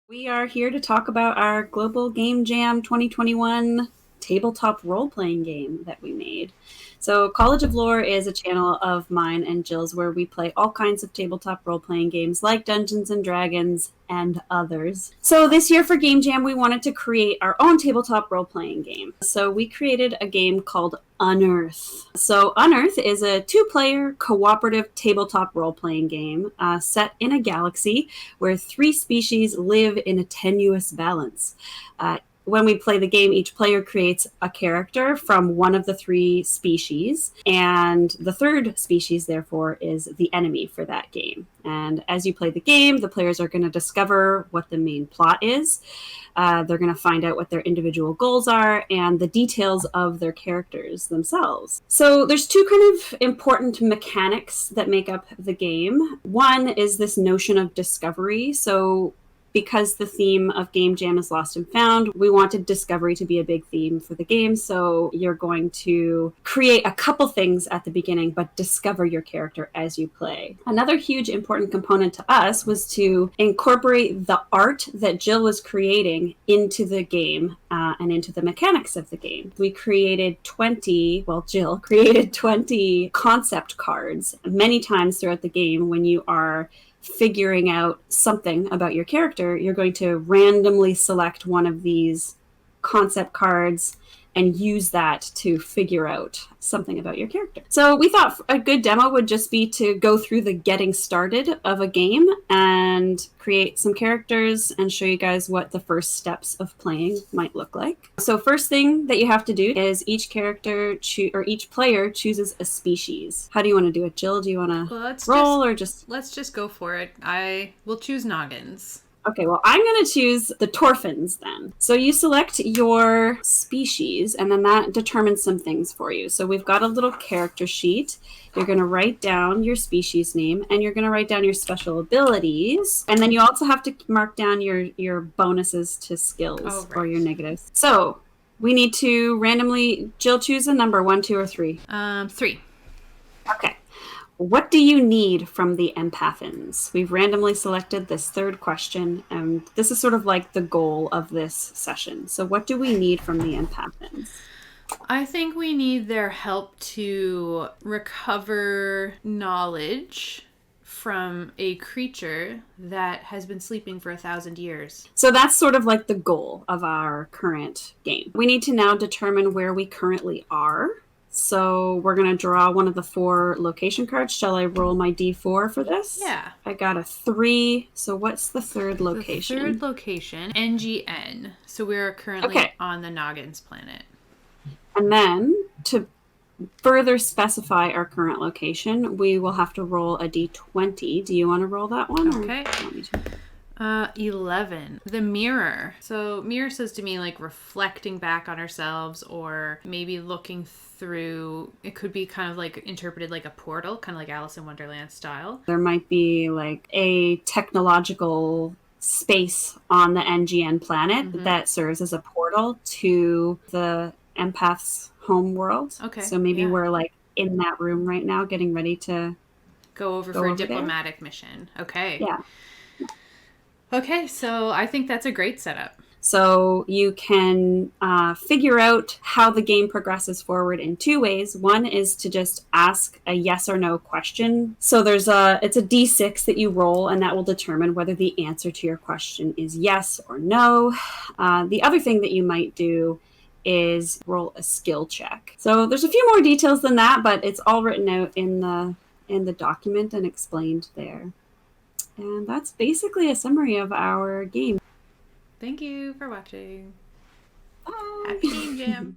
We are here to talk about our Global Game Jam 2021 tabletop role-playing game that we made. So College of Lore is a channel of mine and Jill's where we play all kinds of tabletop role-playing games like Dungeons and Dragons and others. So this year for Game Jam, we wanted to create our own tabletop role-playing game. So we created a game called Unearth. So Unearth is a two-player cooperative tabletop role-playing game set in a galaxy where three species live in a tenuous balance. When we play the game, each player creates a character from one of the three species, and the third species, therefore, is the enemy for that game. And as you play the game, the players are going to discover what the main plot is. They're going to find out what their individual goals are and the details of their characters themselves. So there's two kind of important mechanics that make up the game. One is this notion of discovery. So because the theme of Game Jam is lost and found, we wanted discovery to be a big theme for the game. So you're going to create a couple things at the beginning, but discover your character as you play. Another huge important component to us was to incorporate the art that Jill was creating into the game and into the mechanics of the game. We created Jill created 20 concept cards many times throughout the game. When you are figuring out something about your character, you're going to randomly select one of these concept cards and use that to figure out something about your character. So we thought a good demo would just be to go through the getting started of a game and create some characters and show you guys what the first steps of playing might look like. So first thing that you have to do is each player chooses a species. How do you want to do it, Jill? Do you want to roll or just... Let's just go for it. I will choose noggins. Okay, well, I'm going to choose the Torfins then. So you select your species, and then that determines some things for you. So we've got a little character sheet. You're going to write down your species name, and you're going to write down your special abilities. And then you also have to mark down your bonuses to skills or your negatives. So we need to randomly... Jill, choose a number, 1, 2, or 3. 3. Okay. What do you need from the empathins? We've randomly selected this third question, and this is sort of like the goal of this session. So what do we need from the empathins? I think we need their help to recover knowledge from a creature that has been sleeping for 1,000 years. So that's sort of like the goal of our current game. We need to now determine where we currently are. So we're going to draw one of the 4 location cards. Shall I roll my D4 for this? Yeah. I got a 3. So what's the third location? The third location, NGN. So we're currently on the Noggins planet. And then to further specify our current location, we will have to roll a D20. Do you want to roll that one? Okay. 11. The mirror. So mirror says to me like reflecting back on ourselves or maybe looking through. It could be kind of like interpreted like a portal, kind of like Alice in Wonderland style. There might be like a technological space on the NGN planet that serves as a portal to the empath's home world. Okay. So maybe we're like in that room right now getting ready to go over for a diplomatic mission. Okay. Yeah. Okay, so I think that's a great setup. So you can figure out how the game progresses forward in 2 ways. One is to just ask a yes or no question. So it's a D6 that you roll, and that will determine whether the answer to your question is yes or no. The other thing that you might do is roll a skill check. So there's a few more details than that, but it's all written out in the document and explained there. And that's basically a summary of our game. Thank you for watching. Bye. Happy Game Jam.